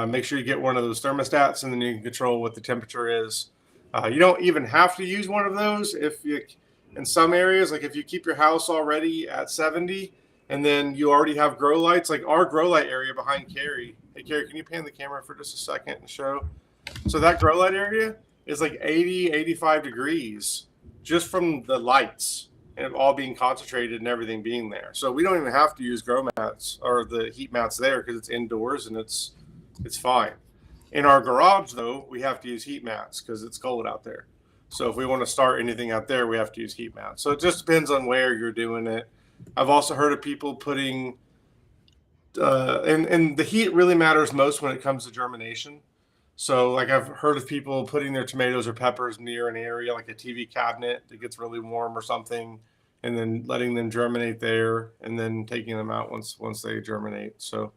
make sure you get one of those thermostats and then you can control what the temperature is. You don't even have to use one of those if you, in some areas, like if you keep your house already at 70 and then you already have grow lights, like our grow light area behind Carrie. Hey, Carrie, can you pan the camera for just a second and show? So that grow light area is like 80, 85 degrees just from the lights and all being concentrated and everything being there. So we don't even have to use grow mats or the heat mats there because it's indoors and it's fine. In our garage, though, we have to use heat mats because it's cold out there. So if we want to start anything out there, we have to use heat mats. So it just depends on where you're doing it. I've also heard of people putting, and the heat really matters most when it comes to germination. So like I've heard of people putting their tomatoes or peppers near an area like a TV cabinet that gets really warm or something, and then letting them germinate there, and then taking them out once they germinate. So.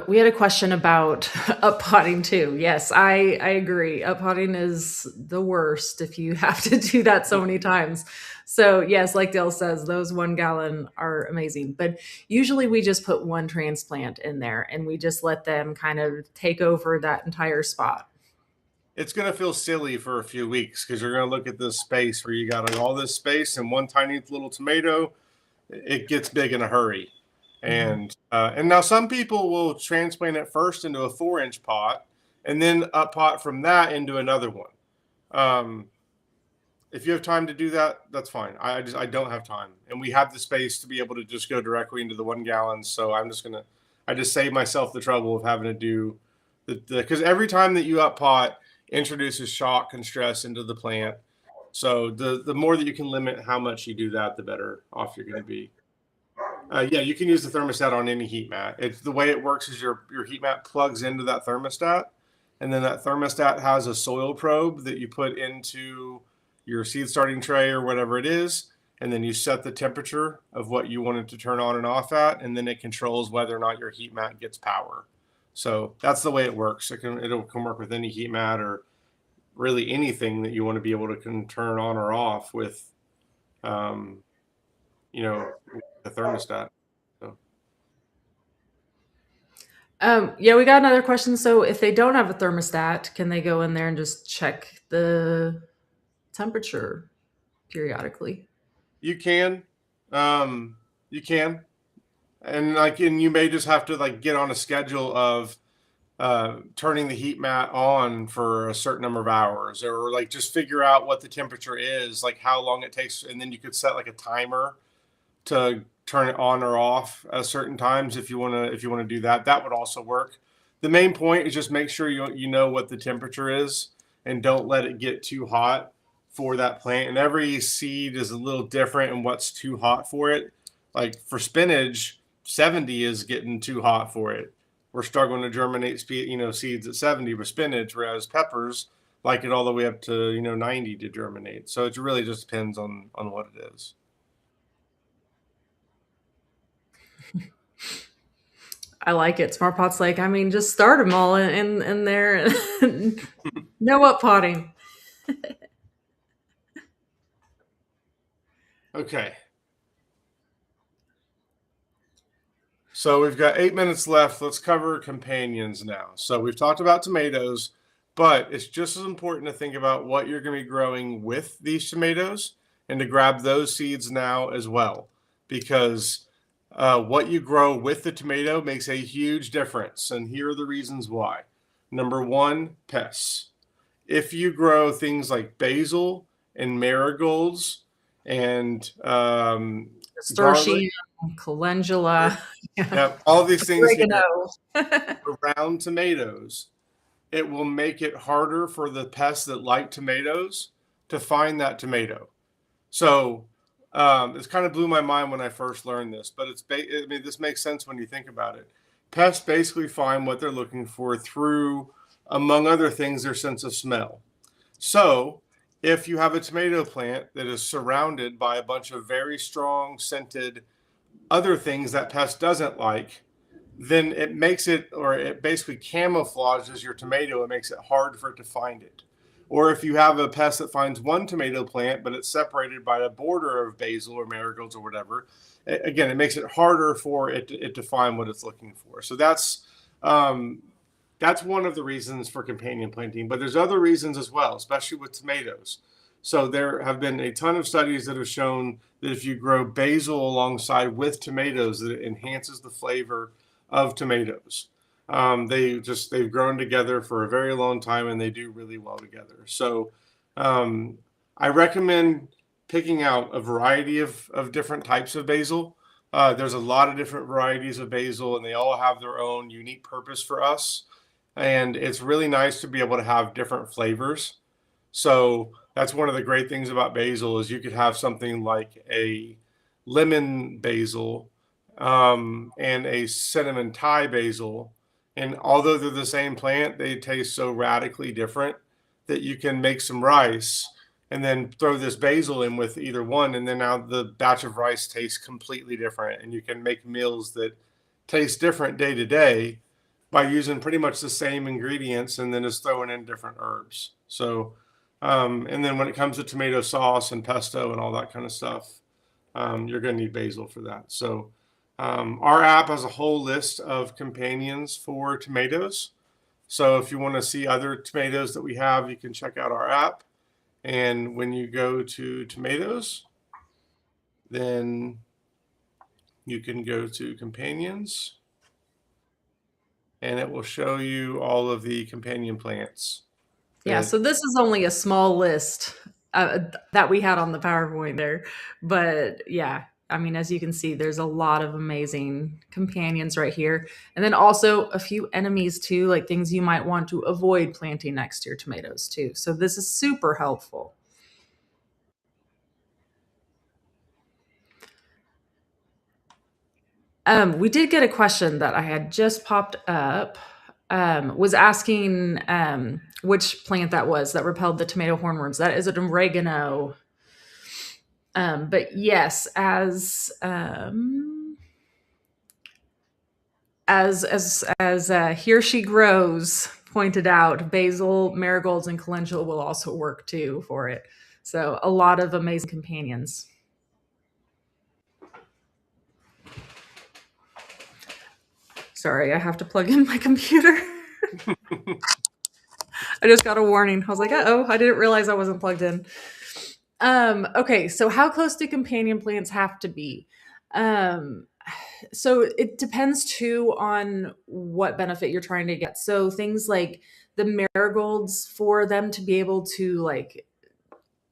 We had a question about up potting too. Yes, I agree. Up potting is the worst if you have to do that so many times. So yes, like Dale says, those 1 gallon are amazing. But usually we just put one transplant in there and we just let them kind of take over that entire spot. It's going to feel silly for a few weeks because you're going to look at this space where you got like, all this space and one tiny little tomato. It gets big in a hurry. Mhm. And now some people will transplant it first into a 4-inch pot and then up pot from that into another one. If you have time to do that, that's fine. I don't have time, and we have the space to be able to just go directly into the 1 gallon. So I I just save myself the trouble of having to do because every time that you up pot introduces shock and stress into the plant. So the more that you can limit how much you do that, the better off you're going to be. Yeah, you can use the thermostat on any heat mat. It's the way it works is your heat mat plugs into that thermostat, and then that thermostat has a soil probe that you put into your seed starting tray or whatever it is, and then you set the temperature of what you want it to turn on and off at, and then it controls whether or not your heat mat gets power. So that's the way it works. It'll can work with any heat mat or really anything that you want to be able to can turn on or off with, um, you know, the thermostat. So. Yeah, we got another question. So if they don't have a thermostat, can they go in there and just check the temperature periodically? You can, um, you can, and you may just have to like get on a schedule of turning the heat mat on for a certain number of hours, or like just figure out what the temperature is, like how long it takes, and then you could set like a timer to turn it on or off at certain times if you want to do that. That would also work. The main point is just make sure you know what the temperature is and don't let it get too hot for that plant. And every seed is a little different in what's too hot for it. Like for spinach, 70 is getting too hot for it. We're struggling to germinate seeds at 70 with spinach, whereas peppers like it all the way up to 90 to germinate. So it really just depends on what it is. I like it. Smart Pot's like, I mean, just start them all in there. No up potting. Okay. So we've got 8 minutes left. Let's cover companions now. So we've talked about tomatoes, but it's just as important to think about what you're going to be growing with these tomatoes and to grab those seeds now as well, because what you grow with the tomato makes a huge difference. And here are the reasons why. Number one, pests. If you grow things like basil and marigolds and garlic, Nasturtium, calendula, yeah, all these things here oregano. around tomatoes, it will make it harder for the pests that like tomatoes to find that tomato. So it's kind of blew my mind when I first learned this, but I mean, this makes sense when you think about it. Pests basically find what they're looking for through, among other things, their sense of smell. So if you have a tomato plant that is surrounded by a bunch of very strong scented other things that pest doesn't like, then it makes it, or it basically camouflages your tomato. It makes it hard for it to find it. Or if you have a pest that finds one tomato plant, but it's separated by a border of basil or marigolds or whatever, again, it makes it harder for it to find what it's looking for. So that's one of the reasons for companion planting. But there's other reasons as well, especially with tomatoes. So there have been a ton of studies that have shown that if you grow basil alongside with tomatoes, that it enhances the flavor of tomatoes. They've grown together for a very long time and they do really well together. So I recommend picking out a variety of different types of basil. There's a lot of different varieties of basil and they all have their own unique purpose for us. And it's really nice to be able to have different flavors. So that's one of the great things about basil is you could have something like a lemon basil and a cinnamon Thai basil. And although they're the same plant, they taste so radically different that you can make some rice and then throw this basil in with either one. And then now the batch of rice tastes completely different. And you can make meals that taste different day to day by using pretty much the same ingredients and then just throwing in different herbs. So, and then when it comes to tomato sauce and pesto and all that kind of stuff, you're going to need basil for that. So, our app has a whole list of companions for tomatoes. So if you want to see other tomatoes that we have, you can check out our app. And when you go to tomatoes, then you can go to companions and it will show you all of the companion plants. Yeah, That, so this is only a small list that we had on the PowerPoint there, but yeah, I mean, as you can see, there's a lot of amazing companions right here. And then also a few enemies too, like things you might want to avoid planting next to your tomatoes too. So this is super helpful. We did get a question that I had just popped up. Was asking which plant that was that repelled the tomato hornworms. That is an oregano. But yes, as Here She Grows pointed out, basil, marigolds, and calendula will also work too for it. So a lot of amazing companions. Sorry, I have to plug in my computer. I just got a warning. I was like, oh, I didn't realize I wasn't plugged in. Okay, so how close do companion plants have to be? Um, so it depends too on what benefit you're trying to get. So things like the marigolds, for them to be able to like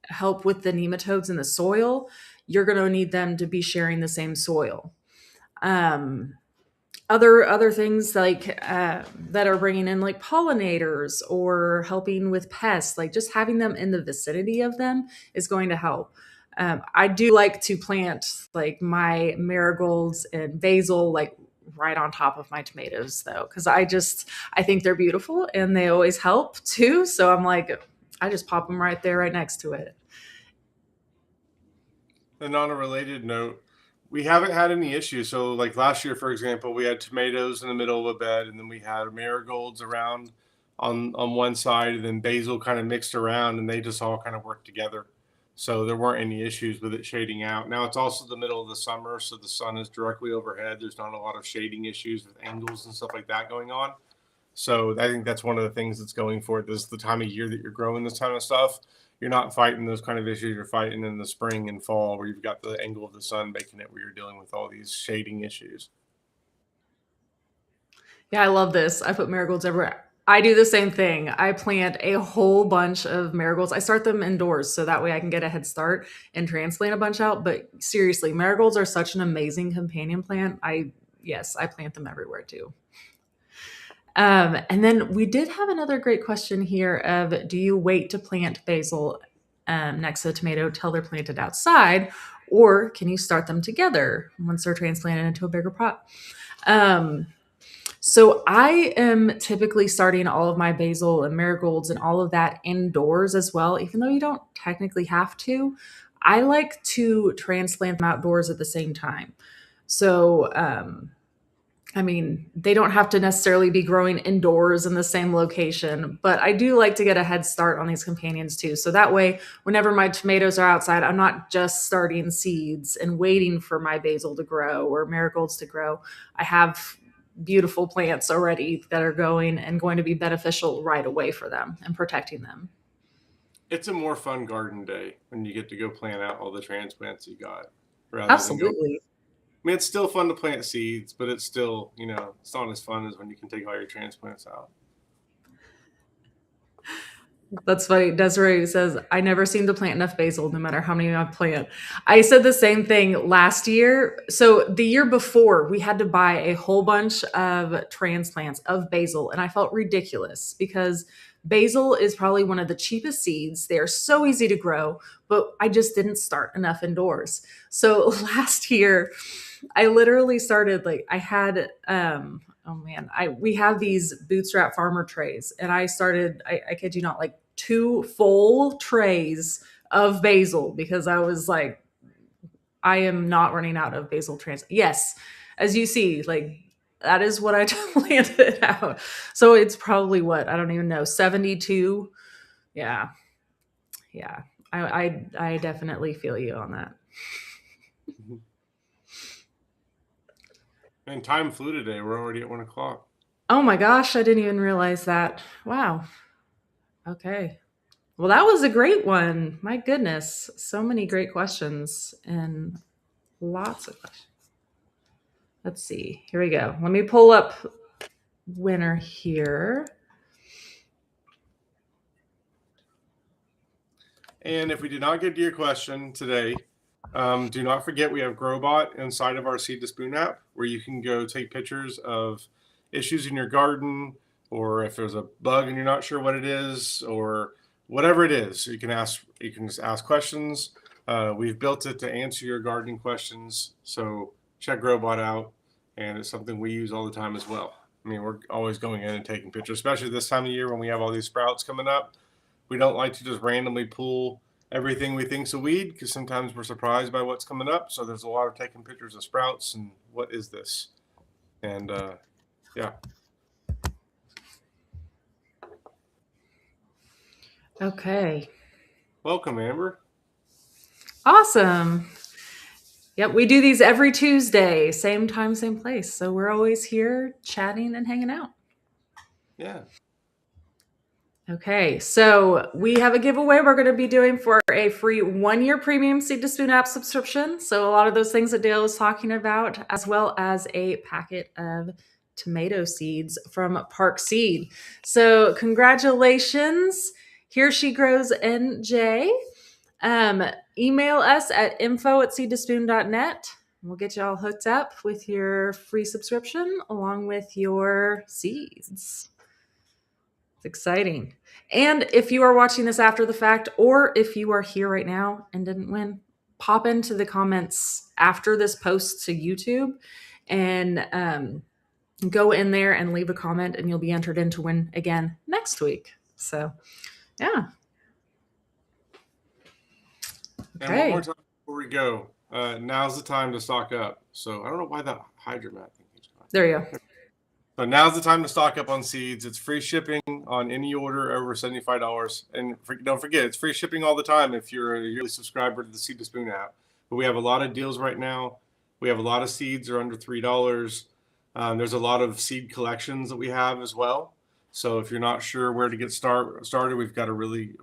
help with the nematodes in the soil, you're going to need them to be sharing the same soil. Um, other things like that are bringing in like pollinators or helping with pests, like just having them in the vicinity of them is going to help. I do like to plant like my marigolds and basil like right on top of my tomatoes though, because I think they're beautiful and they always help too. So I'm like, I just pop them right there right next to it. And on a related note, we haven't had any issues. So, like last year, for example, we had tomatoes in the middle of a bed, and then we had marigolds around on one side, and then basil kind of mixed around, and they just all kind of worked together. So there weren't any issues with it shading out. Now it's also the middle of the summer, so the sun is directly overhead. There's not a lot of shading issues with angles and stuff like that going on. So I think that's one of the things that's going for it. This is the time of year that you're growing this kind of stuff. You're not fighting those kind of issues. You're fighting in the spring and fall where you've got the angle of the sun making it where you're dealing with all these shading issues. Yeah, I love this. I put marigolds everywhere. I do the same thing. I plant a whole bunch of marigolds. I start them indoors so that way I can get a head start and transplant a bunch out. But seriously, marigolds are such an amazing companion plant. Yes, I plant them everywhere too. And then we did have another great question here of, do you wait to plant basil next to the tomato till they're planted outside, or can you start them together once they're transplanted into a bigger pot? Um, so I am typically starting all of my basil and marigolds and all of that indoors as well, even though you don't technically have to. I like to transplant them outdoors at the same time. So, I mean, they don't have to necessarily be growing indoors in the same location, but I do like to get a head start on these companions too. So that way, whenever my tomatoes are outside, I'm not just starting seeds and waiting for my basil to grow or marigolds to grow. I have beautiful plants already that are going and going to be beneficial right away for them and protecting them. It's a more fun garden day when you get to go plant out all the transplants you got rather than go. Absolutely. I mean, it's still fun to plant seeds, but it's still, it's not as fun as when you can take all your transplants out. That's funny. Desiree says, I never seem to plant enough basil no matter how many I plant. I said the same thing last year. So the year before, we had to buy a whole bunch of transplants of basil, and I felt ridiculous because basil is probably one of the cheapest seeds. They are so easy to grow, but I just didn't start enough indoors. So last year, I literally started like I had oh man, I we have these bootstrap farmer trays, and I kid you not, like two full trays of basil because I was like, I am not running out of basil trans. Yes, as you see, like that is what I planted out. So it's probably what, I don't even know, 72. Yeah, yeah. I definitely feel you on that. And time flew today. We're already at 1 o'clock. Oh my gosh, I didn't even realize that. Wow. Okay. Well, that was a great one. My goodness. So many great questions and lots of questions. Let's see. Here we go. Let me pull up winner here. And if we did not get to your question today, Do not forget we have Growbot inside of our Seed to Spoon app where you can go take pictures of issues in your garden, or if there's a bug and you're not sure what it is, or whatever it is. You can ask. You can just ask questions. We've built it to answer your gardening questions. So check Growbot out, and it's something we use all the time as well. I mean, we're always going in and taking pictures, especially this time of year when we have all these sprouts coming up. We don't like to just randomly pull everything we think's a weed because sometimes we're surprised by what's coming up. So there's a lot of taking pictures of sprouts and what is this? And yeah. Okay. Welcome, Amber. Awesome. Yep, we do these every Tuesday, same time, same place. So we're always here chatting and hanging out. Yeah. Okay, so we have a giveaway we're going to be doing for a free 1-year premium Seed to Spoon app subscription. So a lot of those things that Dale was talking about, as well as a packet of tomato seeds from Park Seed. So congratulations. Here She Grows NJ. Email us at info@seedtospoon.net. We'll get you all hooked up with your free subscription along with your seeds. It's exciting. And if you are watching this after the fact, or if you are here right now and didn't win, pop into the comments after this post to YouTube and go in there and leave a comment, and you'll be entered in to win again next week. So, yeah. And one Okay. more time before we go, now's the time to stock up. So I don't know why that hydromat thing keeps going. There you go. So now's the time to stock up on seeds. It's free shipping on any order over $75. And don't forget, it's free shipping all the time if you're a yearly subscriber to the Seed to Spoon app. But we have a lot of deals right now. We have a lot of seeds are under $3. There's a lot of seed collections that we have as well. So if you're not sure where to get started, we got a really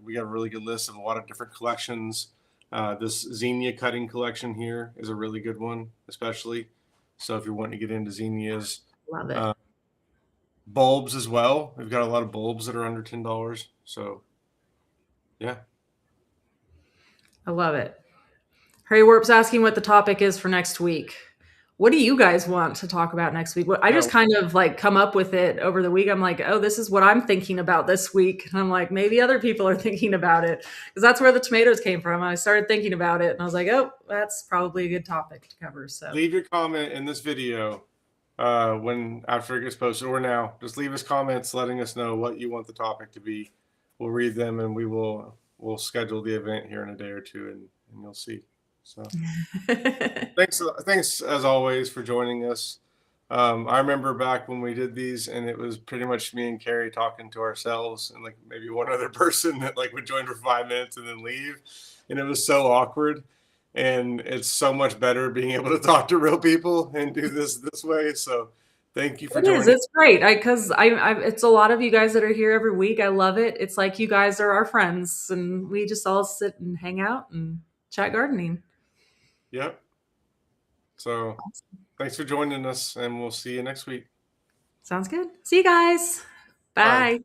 good list of a lot of different collections. This zinnia cutting collection here is a really good one, especially. So if you're wanting to get into zinnias, Love it. bulbs as well. We've got a lot of bulbs that are under $10. So yeah. I love it. Harry Warp's asking what the topic is for next week. What do you guys want to talk about next week? I just kind of like come up with it over the week. I'm like, oh, this is what I'm thinking about this week. And I'm like, maybe other people are thinking about it because that's where the tomatoes came from. I started thinking about it and I was like, oh, that's probably a good topic to cover. So leave your comment in this video when after it gets posted or now. Just leave us comments letting us know what you want the topic to be. We'll read them and we'll schedule the event here in a day or two and you'll see. So thanks as always for joining us. I remember back when we did these and it was pretty much me and Carrie talking to ourselves and like maybe one other person that like would join for 5 minutes and then leave. And it was so awkward. And it's so much better being able to talk to real people and do this way. So thank you for it is. joining. It's great. Because it's a lot of you guys that are here every week. I love it. It's like you guys are our friends and we just all sit and hang out and chat gardening. Yep. So thanks for joining us and we'll see you next week. Sounds good. See you guys. Bye. Bye.